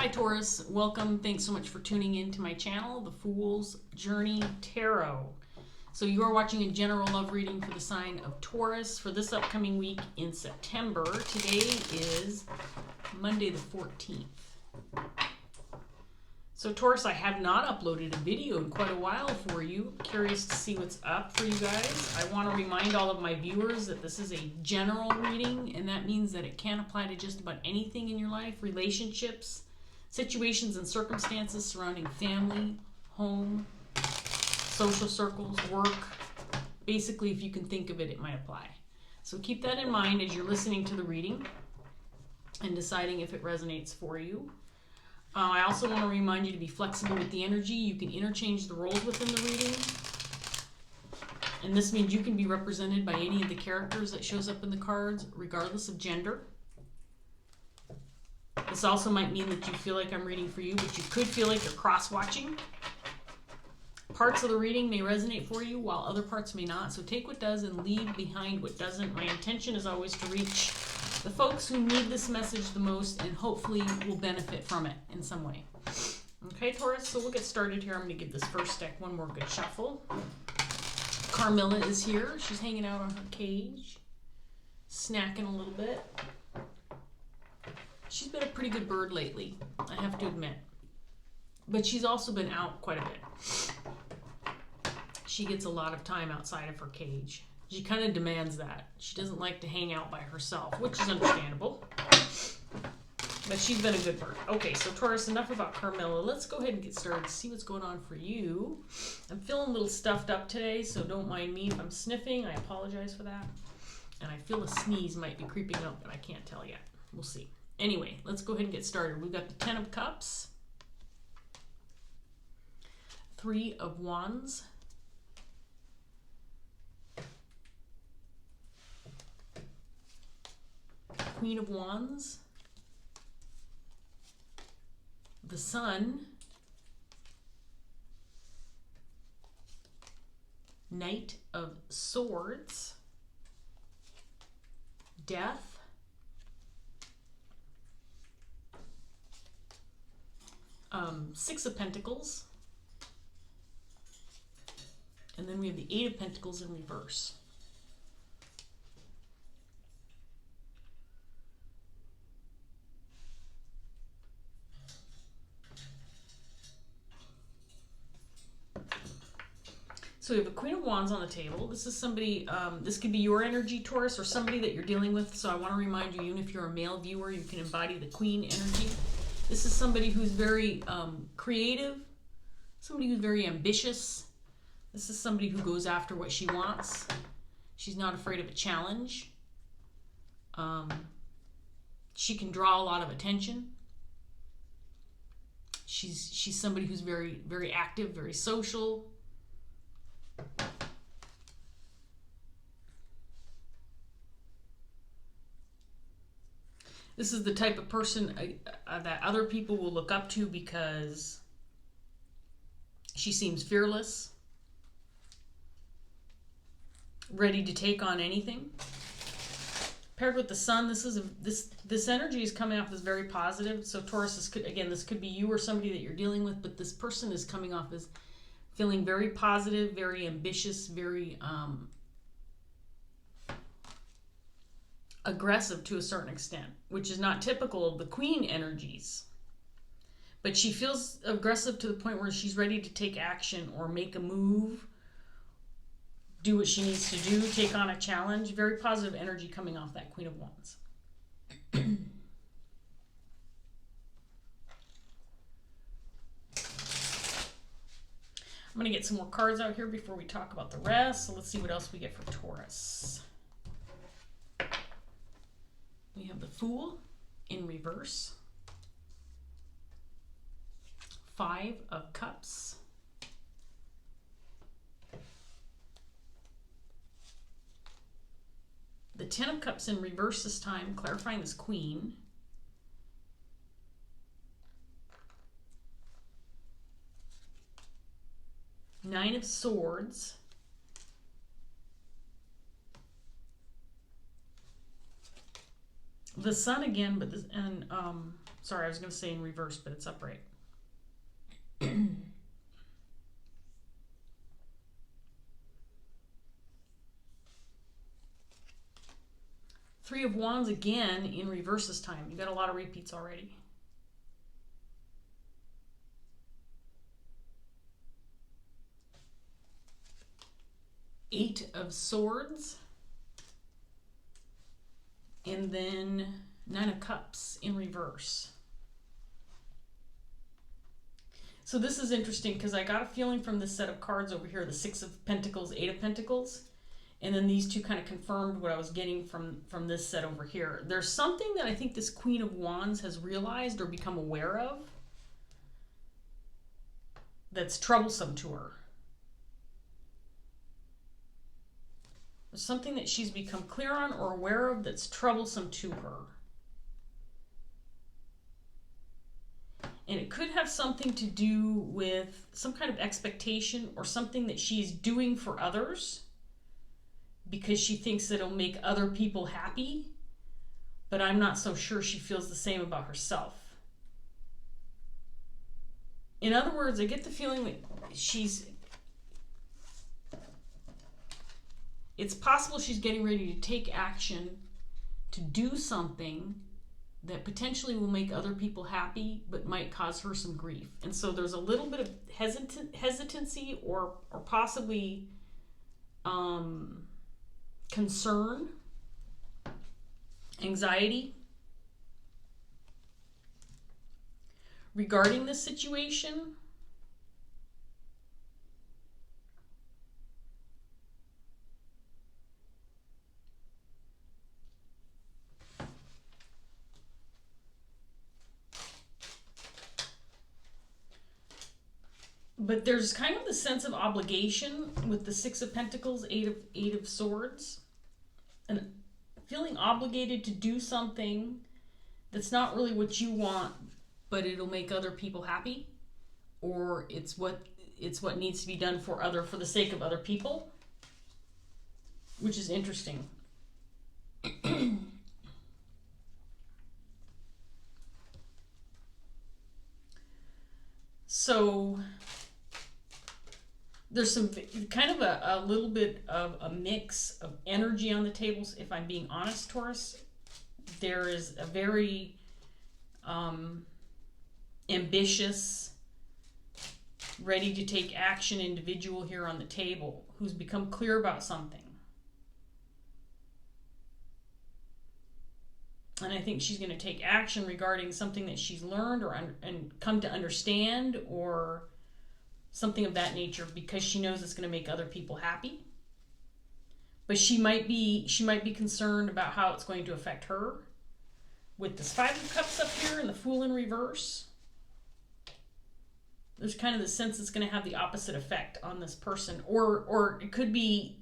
Hi Taurus, welcome. Thanks so much for tuning in to my channel, The Fool's Journey Tarot. So you are watching a general love reading for the sign of Taurus for this upcoming week in September. Today is Monday the 14th. So Taurus, I have not uploaded a video in quite a while for you. Curious to see what's up for you guys. I want to remind all of my viewers that this is a general reading, and that means that it can apply to just about anything in your life, relationships, situations and circumstances surrounding family, home, social circles, work. Basically, if you can think of it, it might apply. So keep that in mind as you're listening to the reading and deciding if it resonates for you. I also want to remind you to be flexible with the energy. You can interchange the roles within the reading. And this means you can be represented by any of the characters that shows up in the cards, regardless of gender. This also might mean that you feel like I'm reading for you, but you could feel like you're cross-watching. Parts of the reading may resonate for you, while other parts may not. So take what does and leave behind what doesn't. My intention is always to reach the folks who need this message the most and hopefully will benefit from it in some way. Okay, Taurus, so we'll get started here. I'm going to give this first deck one more good shuffle. Carmilla is here. She's hanging out on her cage, snacking a little bit. She's been a pretty good bird lately, I have to admit. But she's also been out quite a bit. She gets a lot of time outside of her cage. She kind of demands that. She doesn't like to hang out by herself, which is understandable. But she's been a good bird. Okay, so Taurus, enough about Carmilla. Let's go ahead and get started to see what's going on for you. I'm feeling a little stuffed up today, so don't mind me if I'm sniffing. I apologize for that. And I feel a sneeze might be creeping up, but I can't tell yet. We'll see. Anyway, let's go ahead and get started. We've got the Ten of Cups, Three of Wands, Queen of Wands, the Sun, Knight of Swords, Death, Six of Pentacles, and then we have the Eight of Pentacles in reverse. So we have a Queen of Wands on the table. This is somebody, this could be your energy, Taurus, or somebody that you're dealing with. So I want to remind you, even if you're a male viewer, you can embody the Queen energy. This is somebody who's very creative, somebody who's very ambitious. This is somebody who goes after what she wants. She's not afraid of a challenge. She can draw a lot of attention. She's somebody who's very, very active, very social. This is the type of person that other people will look up to because she seems fearless, ready to take on anything. Paired with the Sun, this energy is coming off as very positive. So Taurus, this could be you or somebody that you're dealing with, but this person is coming off as feeling very positive, very ambitious, very aggressive to a certain extent, which is not typical of the Queen energies. But she feels aggressive to the point where she's ready to take action or make a move, do what she needs to do, take on a challenge. Very positive energy coming off that Queen of Wands. I'm going to get some more cards out here before we talk about the rest. So let's see what else we get for Taurus. We have the Fool in reverse. Five of Cups. The Ten of Cups in reverse this time, clarifying this Queen. Nine of Swords. the sun again, but this, and Sorry, I was going to say in reverse, but it's upright. Three of Wands again in reverse this time. You got a lot of repeats already. Eight of Swords. And then Nine of Cups in reverse. So this is interesting because I got a feeling from this set of cards over here, the Six of Pentacles, Eight of Pentacles, and then these two kind of confirmed what I was getting from this set over here. There's something that I think this Queen of Wands has realized or become aware of that's troublesome to her. There's something that she's become clear on or aware of that's troublesome to her. And it could have something to do with some kind of expectation or something that she's doing for others because she thinks that it'll make other people happy, but I'm not so sure she feels the same about herself. In other words, I get the feeling that it's possible she's getting ready to take action to do something that potentially will make other people happy, but might cause her some grief. And so there's a little bit of hesitancy or possibly concern, anxiety regarding this situation. But there's kind of the sense of obligation with the Six of Pentacles, Eight of Swords, and feeling obligated to do something that's not really what you want, but it'll make other people happy, or it's what needs to be done for the sake of other people, which is interesting. So there's some kind of a little bit of a mix of energy on the tables, if I'm being honest, Taurus. There is a very ambitious, ready to take action individual here on the table who's become clear about something. And I think she's going to take action regarding something that she's learned and come to understand, or something of that nature, because she knows it's going to make other people happy. But she might be concerned about how it's going to affect her. With this Five of Cups up here and the Fool in reverse, there's kind of the sense it's going to have the opposite effect on this person, or it could be.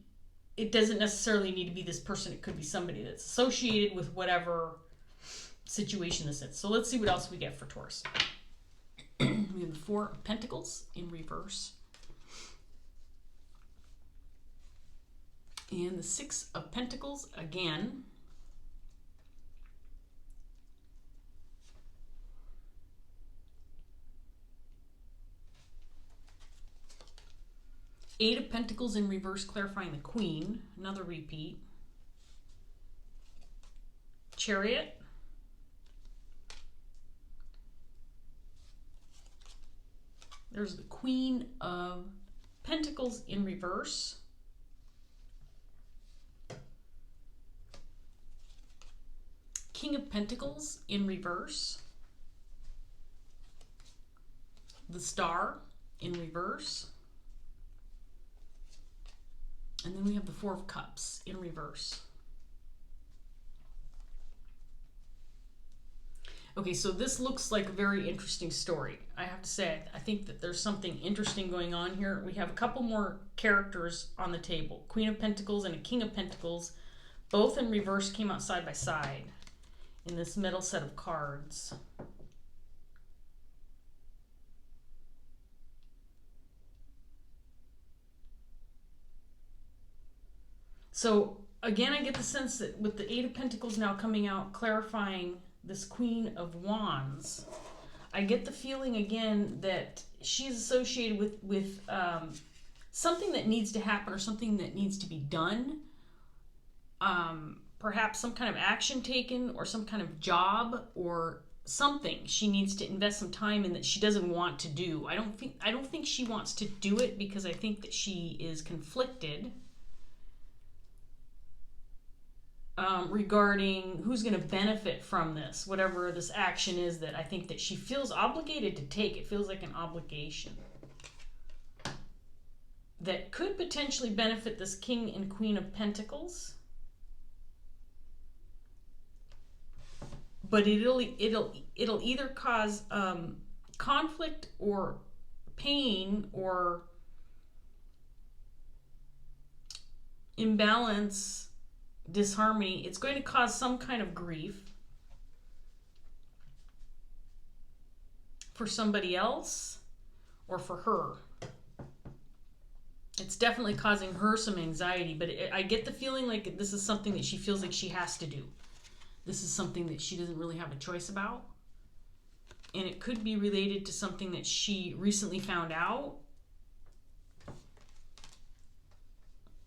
It doesn't necessarily need to be this person. It could be somebody that's associated with whatever situation this is. So let's see what else we get for Taurus. We have the Four of Pentacles in reverse. And the Six of Pentacles again. Eight of Pentacles in reverse, clarifying the Queen. Another repeat. Chariot. There's the Queen of Pentacles in reverse. King of Pentacles in reverse. The Star in reverse. And then we have the Four of Cups in reverse. Okay, so this looks like a very interesting story. I have to say, I think that there's something interesting going on here. We have a couple more characters on the table. Queen of Pentacles and a King of Pentacles. Both in reverse, came out side by side in this middle set of cards. So again, I get the sense that with the Eight of Pentacles now coming out, clarifying this Queen of Wands, I get the feeling again that she's associated with something that needs to happen or something that needs to be done. Perhaps some kind of action taken or some kind of job or something she needs to invest some time in that she doesn't want to do. I don't think she wants to do it because I think that she is conflicted regarding who's going to benefit from this, whatever this action is that I think that she feels obligated to take. It feels like an obligation that could potentially benefit this King and Queen of Pentacles. But it'll either cause conflict or pain or imbalance, disharmony. It's going to cause some kind of grief for somebody else or for her. It's definitely causing her some anxiety, but I get the feeling like this is something that she feels like she has to do. This is something that she doesn't really have a choice about. And it could be related to something that she recently found out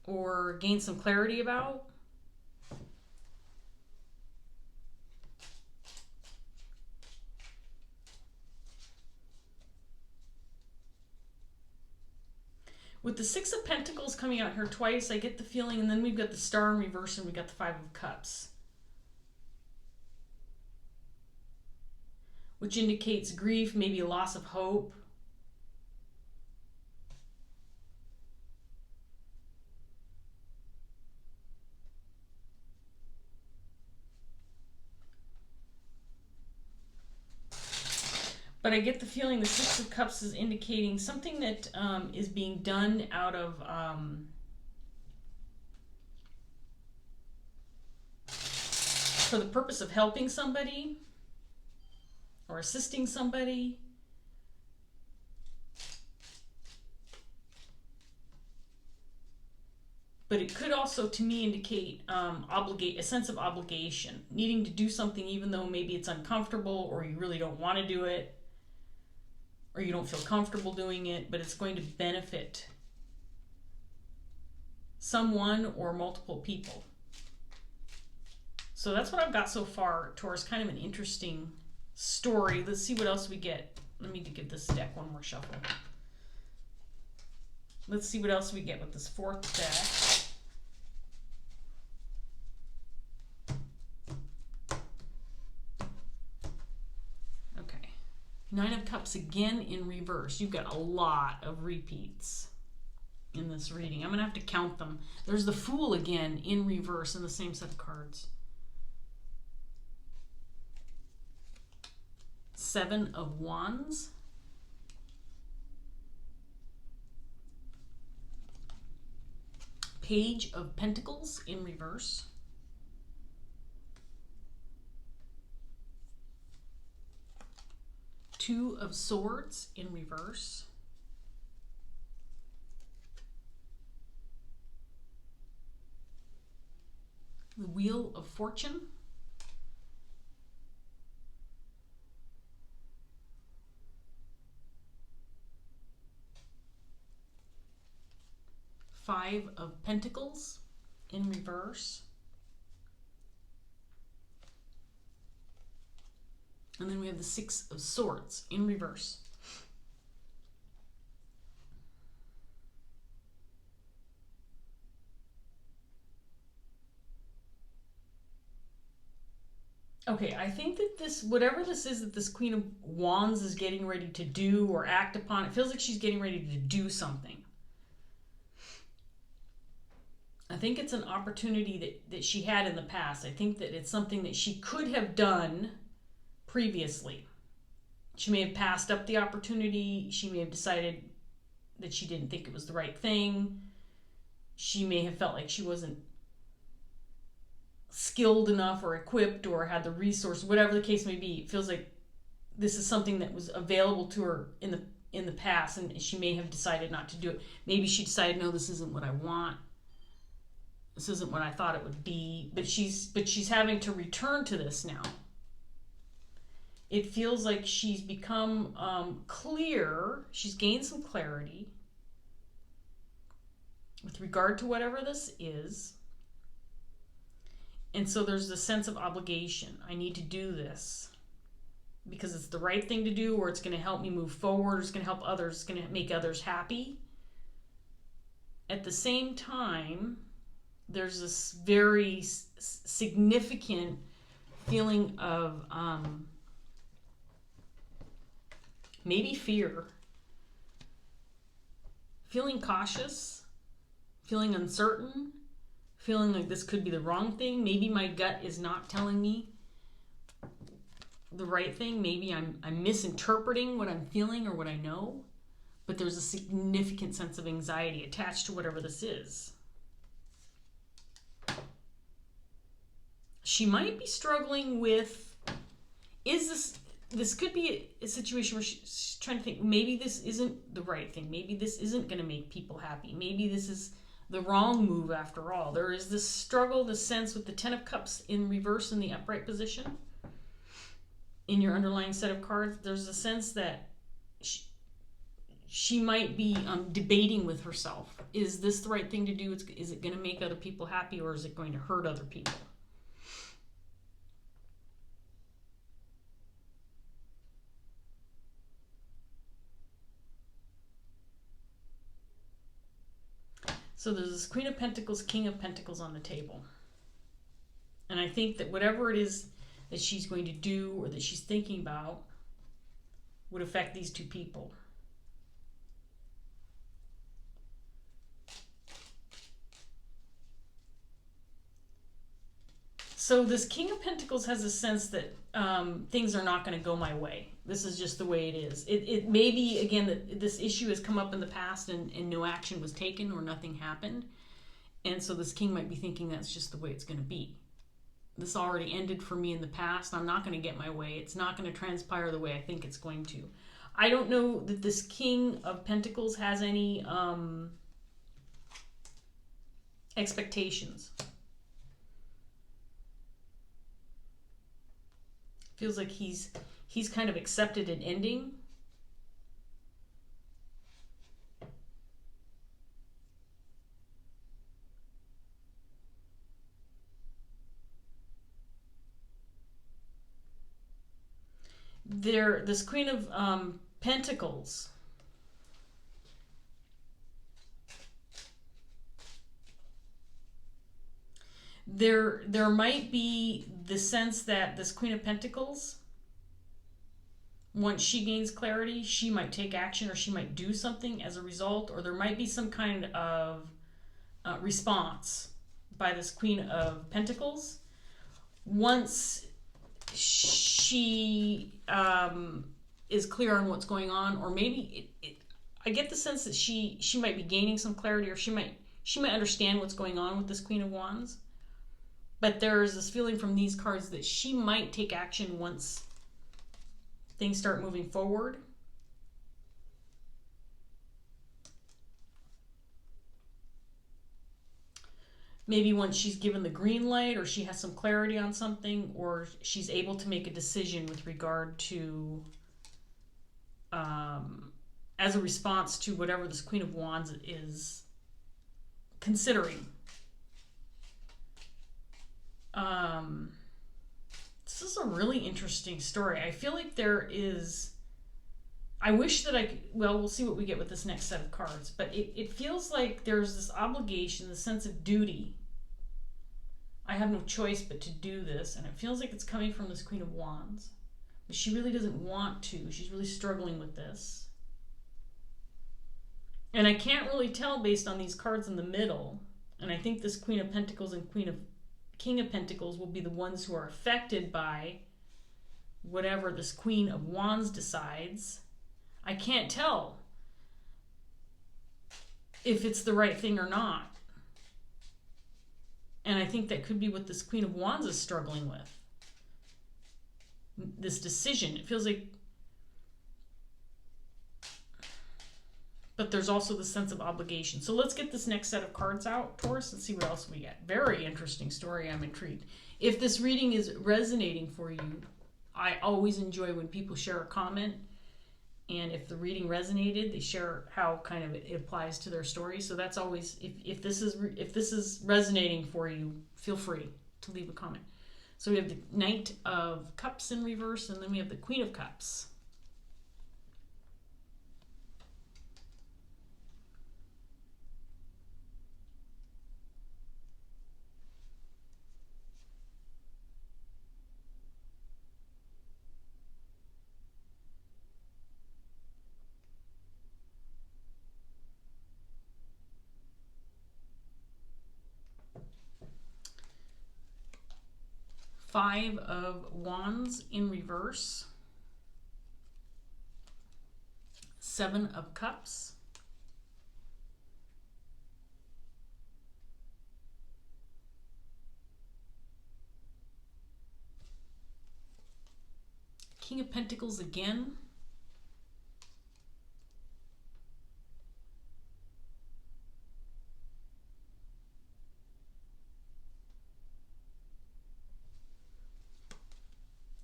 or gained some clarity about. With the Six of Pentacles coming out here twice, I get the feeling, and then we've got the Star in reverse and we've got the Five of Cups, which indicates grief, maybe a loss of hope. But I get the feeling the Six of Cups is indicating something that is being done out of for the purpose of helping somebody or assisting somebody. But it could also, to me, indicate a sense of obligation, needing to do something even though maybe it's uncomfortable or you really don't want to do it or you don't feel comfortable doing it, but it's going to benefit someone or multiple people. So that's what I've got so far, Taurus. Kind of an interesting story. Let's see what else we get. Let me give this deck one more shuffle. Let's see what else we get with this fourth deck. Okay. Nine of Cups again in reverse. You've got a lot of repeats in this reading. I'm going to have to count them. There's the Fool again in reverse in the same set of cards. Seven of Wands. Page of Pentacles in reverse. Two of Swords in reverse. The Wheel of Fortune. Five of Pentacles in reverse. And then we have the Six of Swords in reverse. Okay, I think that this, whatever this is that this Queen of Wands is getting ready to do or act upon, it feels like she's getting ready to do something. I think it's an opportunity that she had in the past. I think that it's something that she could have done previously. She may have passed up the opportunity. She may have decided that she didn't think it was the right thing. She may have felt like she wasn't skilled enough or equipped or had the resource, whatever the case may be. It feels like this is something that was available to her in the past, and she may have decided not to do it. Maybe she decided, no, this isn't what I want. This isn't what I thought it would be, but she's having to return to this now. It feels like she's become clear. She's gained some clarity with regard to whatever this is. And so there's this sense of obligation. I need to do this because it's the right thing to do, or it's going to help me move forward, or it's going to help others, it's going to make others happy. At the same time, there's this very significant feeling of maybe fear, feeling cautious, feeling uncertain, feeling like this could be the wrong thing. Maybe my gut is not telling me the right thing. Maybe I'm misinterpreting what I'm feeling or what I know. But there's a significant sense of anxiety attached to whatever this is. She might be struggling with, this could be a situation where she's trying to think, maybe this isn't the right thing. Maybe this isn't going to make people happy. Maybe this is the wrong move after all. There is this struggle, this sense with the Ten of Cups in reverse in the upright position. In your underlying set of cards, there's a sense that she might be debating with herself. Is this the right thing to do? Is it going to make other people happy, or is it going to hurt other people? So there's this Queen of Pentacles, King of Pentacles on the table. And I think that whatever it is that she's going to do or that she's thinking about would affect these two people. So this King of Pentacles has a sense that things are not going to go my way. This is just the way it is. It may be, again, that this issue has come up in the past and no action was taken or nothing happened. And so this king might be thinking that's just the way it's going to be. This already ended for me in the past. I'm not going to get my way. It's not going to transpire the way I think it's going to. I don't know that this King of Pentacles has any expectations. Feels like he's kind of accepted an ending. This Queen of Pentacles, there might be the sense that this Queen of Pentacles, once she gains clarity, she might take action or she might do something as a result, or there might be some kind of response by this Queen of Pentacles once she is clear on what's going on. Or maybe I get the sense that she might be gaining some clarity, or she might understand what's going on with this Queen of Wands. But there's this feeling from these cards that she might take action once things start moving forward. Maybe once she's given the green light, or she has some clarity on something, or she's able to make a decision with regard to, as a response to whatever this Queen of Wands is considering. This is a really interesting story. I feel like there is, I wish that I could, well, we'll see what we get with this next set of cards, but it feels like there's this obligation, this sense of duty. I have no choice but to do this, and it feels like it's coming from this Queen of Wands. But she really doesn't want to. She's really struggling with this. And I can't really tell based on these cards in the middle, and I think this Queen of Pentacles and King of Pentacles will be the ones who are affected by whatever this Queen of Wands decides. I can't tell if it's the right thing or not. And I think that could be what this Queen of Wands is struggling with. This decision. It feels like, but there's also the sense of obligation. So let's get this next set of cards out, Taurus, and see what else we get. Very interesting story. I'm intrigued. If this reading is resonating for you, I always enjoy when people share a comment, and if the reading resonated, they share how kind of it applies to their story. So that's always, if this is resonating for you, feel free to leave a comment. So we have the Knight of Cups in reverse, and then we have the Queen of Cups. Five of Wands in reverse. Seven of Cups. King of Pentacles again.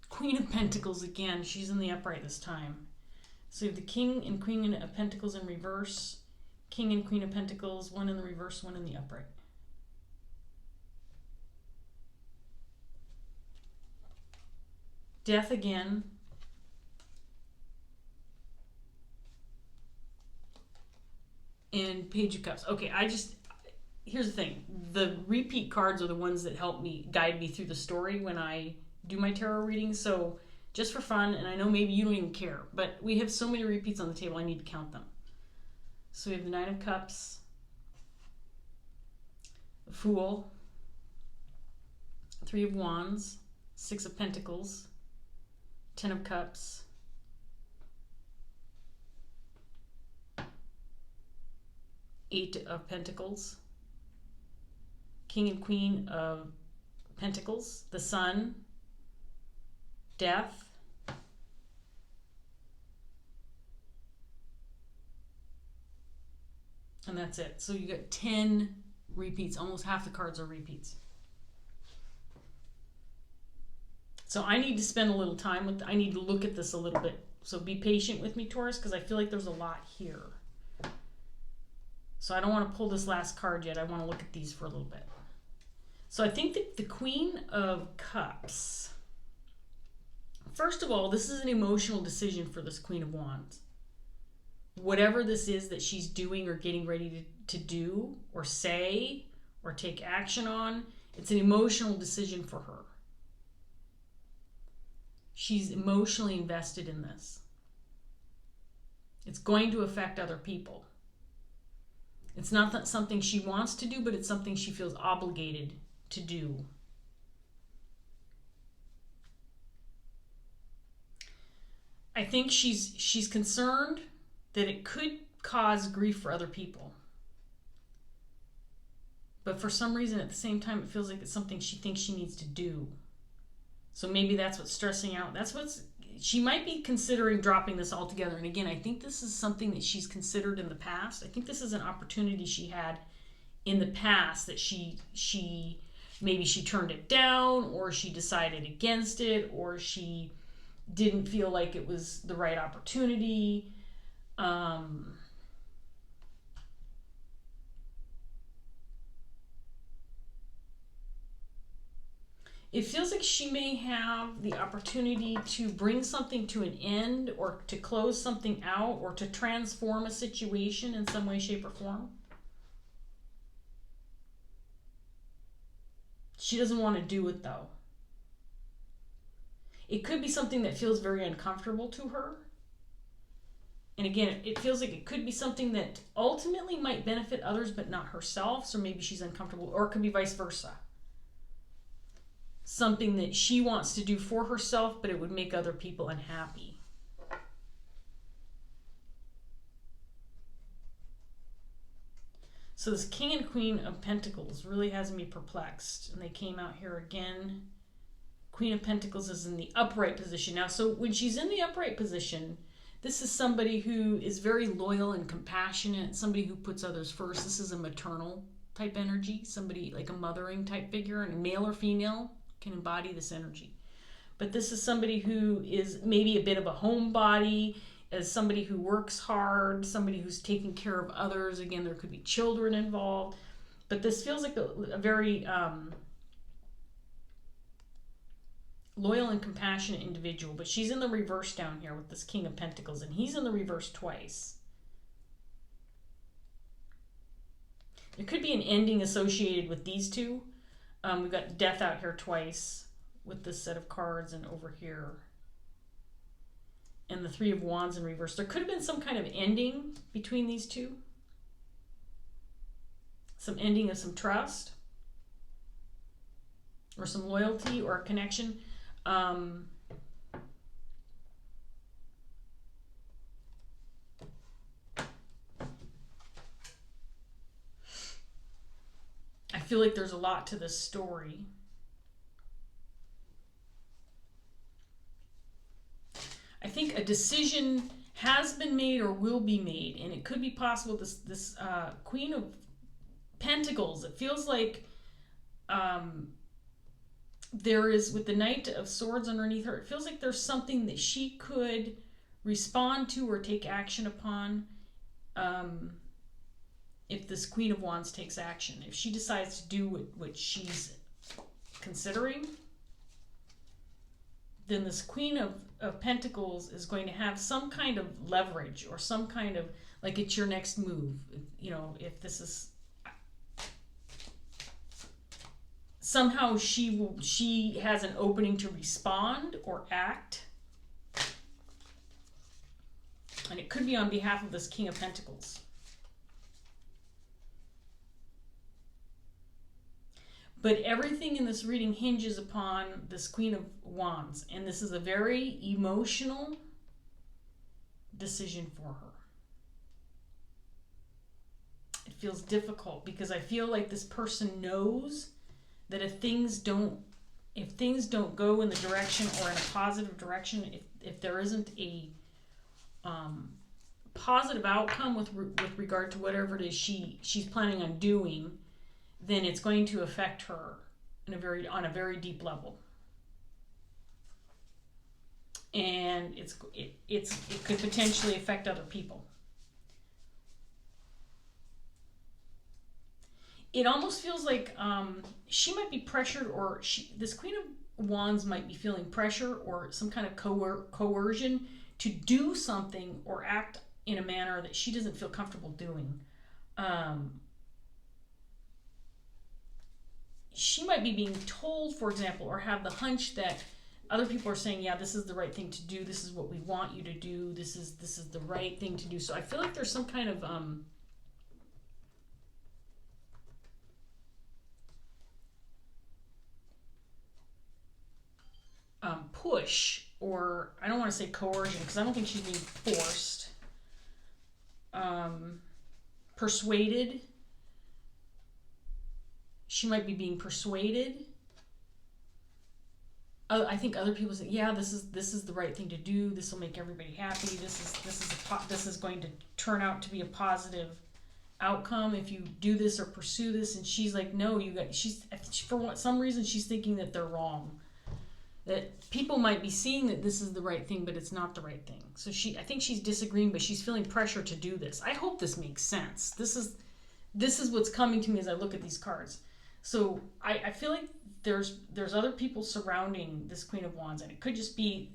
Queen of Pentacles again. She's in the upright this time. So you have the King and Queen of Pentacles in reverse. King and Queen of Pentacles, one in the reverse, one in the upright. Death again. And Page of Cups. Okay, here's the thing. The repeat cards are the ones that help me, guide me through the story when I do my tarot readings. So just for fun, and I know maybe you don't even care, but we have so many repeats on the table, I need to count them. So we have the Nine of Cups, the Fool, Three of Wands, Six of Pentacles, Ten of Cups, Eight of Pentacles, King and Queen of Pentacles, the Sun, Death, and that's it. So you got 10 repeats. Almost half the cards are repeats. So I need to spend a little time with, I need to look at this a little bit. So be patient with me, Taurus, because I feel like there's a lot here. So I don't want to pull this last card yet. I want to look at these for a little bit. So I think that the Queen of Cups, first of all, this is an emotional decision for this Queen of Wands. Whatever this is that she's doing or getting ready to do or say or take action on, it's an emotional decision for her. She's emotionally invested in this. It's going to affect other people. It's not something she wants to do, but it's something she feels obligated to do. I think she's concerned that it could cause grief for other people. But for some reason, at the same time, it feels like it's something she thinks she needs to do. So maybe that's what's stressing out. She might be considering dropping this altogether. And again, I think this is something that she's considered in the past. I think this is an opportunity she had in the past that maybe she turned it down, or she decided against it, or she didn't feel like it was the right opportunity. It feels like she may have the opportunity to bring something to an end, or to close something out, or to transform a situation in some way, shape, or form. She doesn't want to do it, though. It could be something that feels very uncomfortable to her. And again, it feels like it could be something that ultimately might benefit others, but not herself. So maybe she's uncomfortable, or it could be vice versa. Something that she wants to do for herself, but it would make other people unhappy. So this King and Queen of Pentacles really has me perplexed. And they came out here again. Queen of Pentacles is in the upright position. Now, so when she's in the upright position, this is somebody who is very loyal and compassionate, somebody who puts others first. This is a maternal type energy, somebody like a mothering type figure, and male or female can embody this energy. But this is somebody who is maybe a bit of a homebody, as somebody who works hard, somebody who's taking care of others. Again, there could be children involved. But this feels like a very loyal and compassionate individual. But she's in the reverse down here with this King of Pentacles, and he's in the reverse twice. There could be an ending associated with these two. We've got death out here twice with this set of cards, and over here. And the Three of Wands in reverse. There could have been some kind of ending between these two. Some ending of some trust. Or some loyalty or a connection. I feel like there's a lot to this story. I think a decision has been made or will be made, and it could be possible this Queen of Pentacles, it feels like there is, with the Knight of Swords underneath her, it feels like there's something that she could respond to or take action upon if this Queen of Wands takes action. If she decides to do what she's considering, then this Queen of Pentacles is going to have some kind of leverage or some kind of, like, it's your next move. You know, if this is somehow she has an opening to respond or act. And it could be on behalf of this King of Pentacles. But everything in this reading hinges upon this Queen of Wands. And this is a very emotional decision for her. It feels difficult because I feel like this person knows that if things don't go in the direction or in a positive direction, if there isn't a positive outcome with regard to whatever it is she's planning on doing, then it's going to affect her on a very deep level. And it could potentially affect other people. It almost feels like she might be pressured, or this Queen of Wands might be feeling pressure or some kind of coercion to do something or act in a manner that she doesn't feel comfortable doing. She might be being told, for example, or have the hunch that other people are saying, yeah, this is the right thing to do. This is what we want you to do. This is the right thing to do. So I feel like there's some kind of push, or I don't want to say coercion because I don't think she's being forced. Persuaded. She might be being persuaded. I think other people say, yeah, this is the right thing to do. This will make everybody happy. This is going to turn out to be a positive outcome if you do this or pursue this. And she's like, no, for some reason she's thinking that they're wrong. That people might be seeing that this is the right thing, but it's not the right thing. So I think she's disagreeing, but she's feeling pressure to do this. I hope this makes sense. This is what's coming to me as I look at these cards. So I feel like there's other people surrounding this Queen of Wands, and it could just be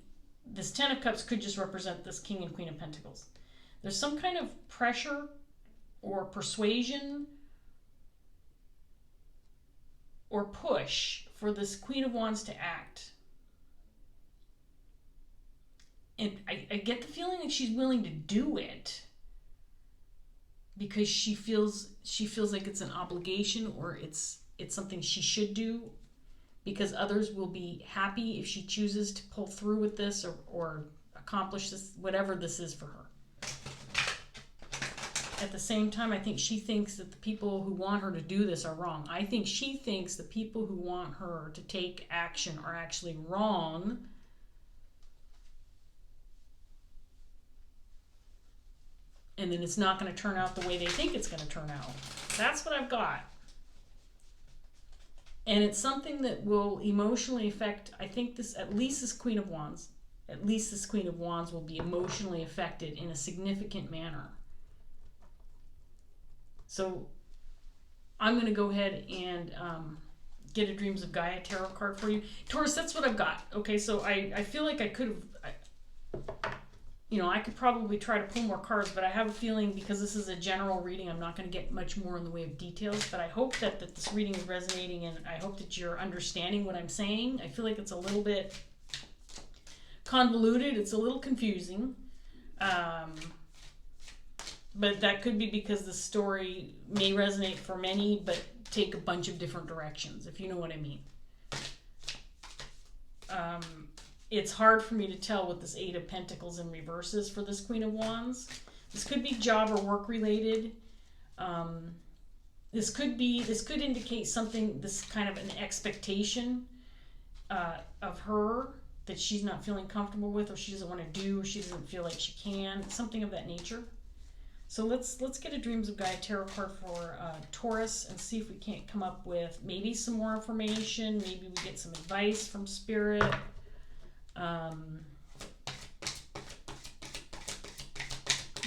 this Ten of Cups could just represent this King and Queen of Pentacles. There's some kind of pressure or persuasion or push for this Queen of Wands to act. And I get the feeling that she's willing to do it because she feels like it's an obligation, or it's something she should do, because others will be happy if she chooses to pull through with this or accomplish this, whatever this is for her. At the same time, I think she thinks that the people who want her to do this are wrong. I think she thinks the people who want her to take action are actually wrong. And then it's not going to turn out the way they think it's going to turn out. That's what I've got. And it's something that will emotionally affect, I think this, at least this Queen of Wands, will be emotionally affected in a significant manner. So I'm going to go ahead and get a Dreams of Gaia tarot card for you. Taurus, that's what I've got. Okay, so I feel like I could have, I could probably try to pull more cards, but I have a feeling because this is a general reading, I'm not going to get much more in the way of details, but I hope that this reading is resonating, and I hope that you're understanding what I'm saying. I feel like it's a little bit convoluted. It's a little confusing. But that could be because the story may resonate for many, but take a bunch of different directions, if you know what I mean. It's hard for me to tell what this Eight of Pentacles in reverse is for this Queen of Wands. This could be job or work related. This could indicate something, this kind of an expectation of her that she's not feeling comfortable with, or she doesn't want to do, or she doesn't feel like she can, something of that nature. So let's get a Dreams of Gaia tarot card for Taurus and see if we can't come up with maybe some more information. Maybe we get some advice from Spirit.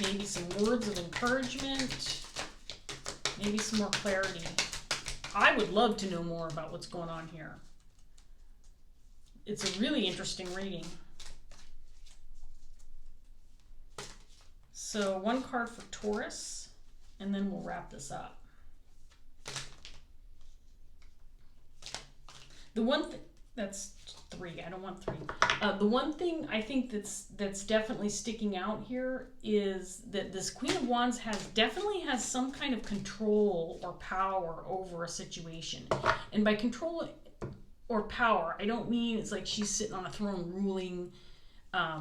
Maybe some words of encouragement. Maybe some more clarity. I would love to know more about what's going on here. It's a really interesting reading. So one card for Taurus, and then we'll wrap this up. The one thing, that's 3, I don't want 3. The one thing I think that's definitely sticking out here is that this Queen of Wands definitely has some kind of control or power over a situation. And by control or power, I don't mean it's like she's sitting on a throne ruling a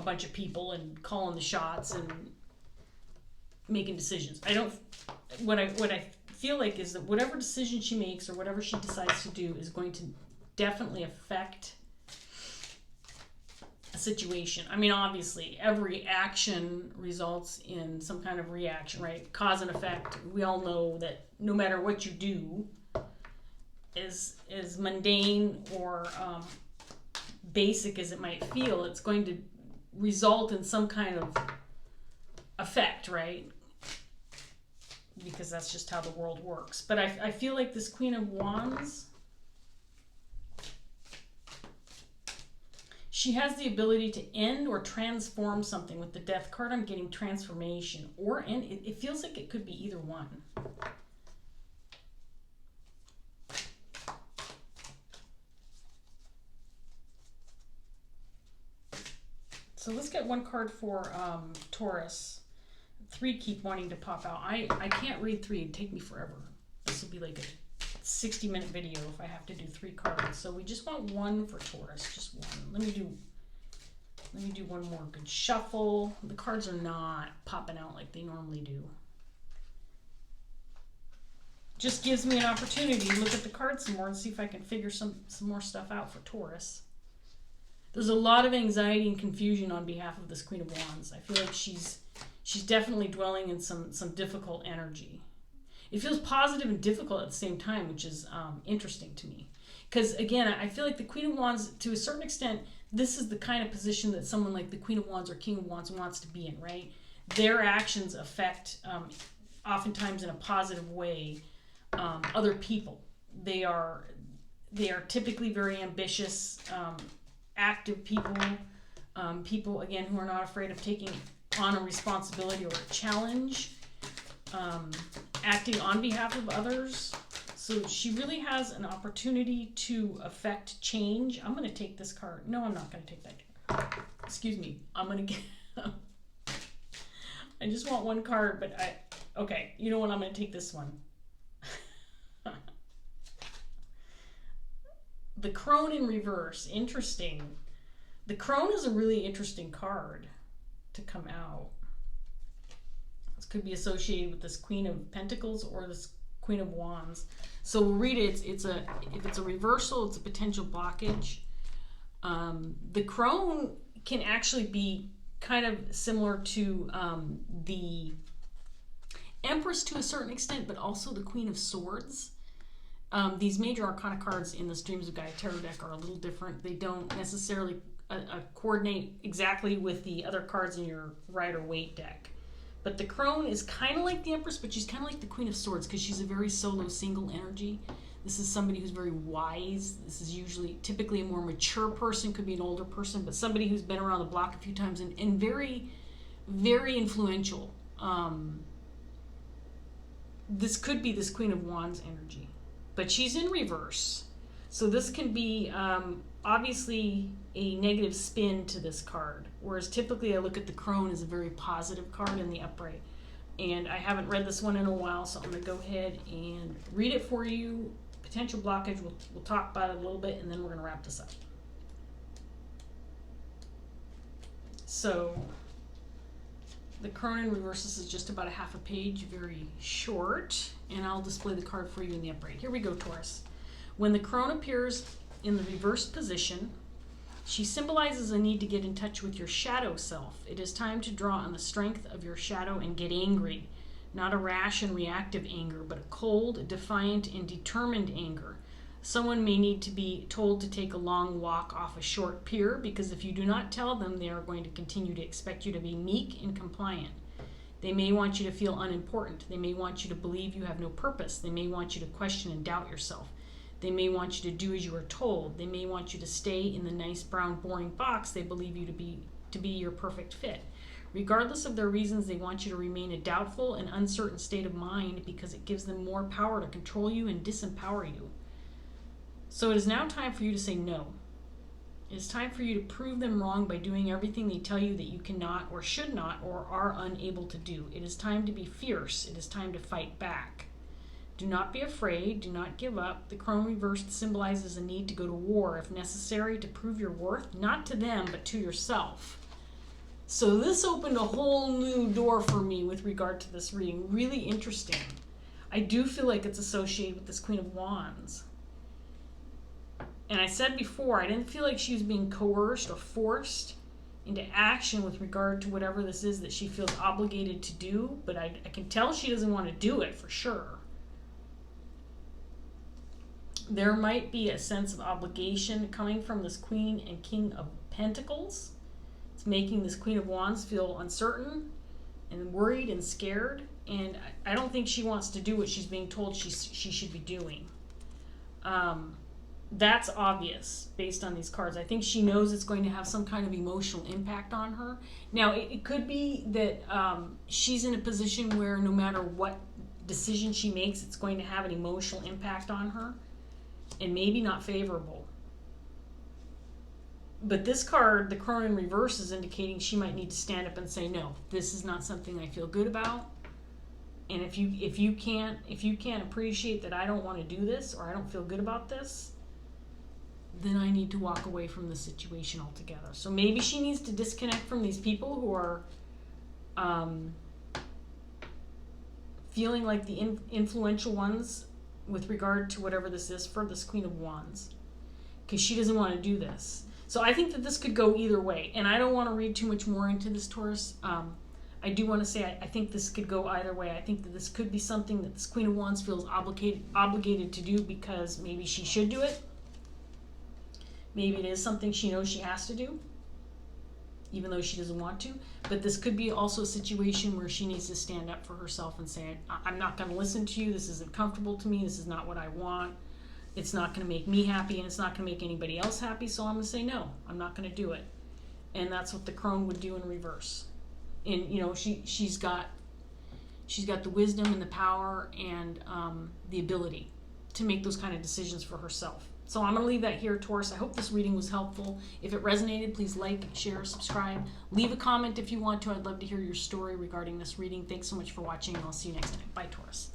bunch of people and calling the shots and making decisions. What I feel like is that whatever decision she makes or whatever she decides to do is going to definitely affect a situation. I mean, obviously, every action results in some kind of reaction, right? Cause and effect. We all know that no matter what you do, as mundane or basic as it might feel, it's going to result in some kind of effect, right? Because that's just how the world works. But I feel like this Queen of Wands, she has the ability to end or transform something. With the Death card, I'm getting transformation or end. It feels like it could be either one. So let's get one card for Taurus. 3 keep wanting to pop out. I can't read 3. It'd take me forever. This will be like a 60-minute video if I have to do 3 cards. So we just want 1 for Taurus. Just 1. Let me do one more good shuffle. The cards are not popping out like they normally do. Just gives me an opportunity to look at the cards some more and see if I can figure some more stuff out for Taurus. There's a lot of anxiety and confusion on behalf of this Queen of Wands. I feel like she's definitely dwelling in some difficult energy. It feels positive and difficult at the same time, which is interesting to me. Because again, I feel like the Queen of Wands, to a certain extent, this is the kind of position that someone like the Queen of Wands or King of Wands wants to be in, right? Their actions affect, oftentimes in a positive way, other people. They are typically very ambitious, active people, people again who are not afraid of taking on a responsibility or a challenge, acting on behalf of others. So she really has an opportunity to affect change. I'm going to take this card. No, I'm not going to take that card. Excuse me. I'm going to get... I just want 1 card, but okay, you know what? I'm going to take this one. The Crone in reverse. Interesting. The Crone is a really interesting card to come out. This could be associated with this Queen of Pentacles or this Queen of Wands. So we'll read it. If it's a reversal, it's a potential blockage. The Crone can actually be kind of similar to the Empress to a certain extent, but also the Queen of Swords. These major arcana cards in the Streams of Gaia Tarot deck are a little different. They don't necessarily coordinate exactly with the other cards in your Rider-Waite deck. But the Crone is kind of like the Empress, but she's kind of like the Queen of Swords because she's a very solo, single energy. This is somebody who's very wise. This is usually, typically a more mature person, could be an older person, but somebody who's been around the block a few times and very, very influential. This could be this Queen of Wands energy. But she's in reverse. So this can be obviously a negative spin to this card. Whereas typically I look at the Crone as a very positive card in the upright. And I haven't read this one in a while, so I'm going to go ahead and read it for you. Potential blockage, we'll talk about it a little bit, and then we're going to wrap this up. So the Crone in reverse, this is just about a half a page, very short, and I'll display the card for you in the upright. Here we go, Taurus. When the Crone appears in the reversed position, she symbolizes a need to get in touch with your shadow self. It is time to draw on the strength of your shadow and get angry. Not a rash and reactive anger, but a cold, defiant, and determined anger. Someone may need to be told to take a long walk off a short pier because if you do not tell them, they are going to continue to expect you to be meek and compliant. They may want you to feel unimportant. They may want you to believe you have no purpose. They may want you to question and doubt yourself. They may want you to do as you are told. They may want you to stay in the nice, brown, boring box they believe you to be your perfect fit. Regardless of their reasons, they want you to remain a doubtful and uncertain state of mind because it gives them more power to control you and disempower you. So it is now time for you to say no. It is time for you to prove them wrong by doing everything they tell you that you cannot or should not or are unable to do. It is time to be fierce. It is time to fight back. Do not be afraid. Do not give up. The Crone reversed symbolizes a need to go to war if necessary to prove your worth, not to them, but to yourself. So this opened a whole new door for me with regard to this reading. Really interesting. I do feel like it's associated with this Queen of Wands. And I said before, I didn't feel like she was being coerced or forced into action with regard to whatever this is that she feels obligated to do, but I can tell she doesn't want to do it for sure. There might be a sense of obligation coming from this Queen and King of Pentacles. It's making this Queen of Wands feel uncertain and worried and scared, and I don't think she wants to do what she's being told she should be doing. That's obvious based on these cards. I think she knows it's going to have some kind of emotional impact on her. Now, it could be that she's in a position where no matter what decision she makes, it's going to have an emotional impact on her, and maybe not favorable. But this card, the Crone in reverse, is indicating she might need to stand up and say, no, this is not something I feel good about. And if you can't appreciate that I don't want to do this or I don't feel good about this, then I need to walk away from the situation altogether. So maybe she needs to disconnect from these people who are feeling like the influential ones with regard to whatever this is for this Queen of Wands, because she doesn't want to do this. So I think that this could go either way, and I don't want to read too much more into this, Taurus. I do want to say I think this could go either way. I think that this could be something that this Queen of Wands feels obligated to do because maybe she should do it. Maybe it is something she knows she has to do, even though she doesn't want to. But this could be also a situation where she needs to stand up for herself and say, I'm not going to listen to you. This isn't comfortable to me. This is not what I want. It's not going to make me happy, and it's not going to make anybody else happy, so I'm going to say no. I'm not going to do it. And that's what the Crone would do in reverse. And, you know, she's got the wisdom and the power and the ability to make those kind of decisions for herself. So I'm going to leave that here, Taurus. I hope this reading was helpful. If it resonated, please like, share, subscribe. Leave a comment if you want to. I'd love to hear your story regarding this reading. Thanks so much for watching, and I'll see you next time. Bye, Taurus.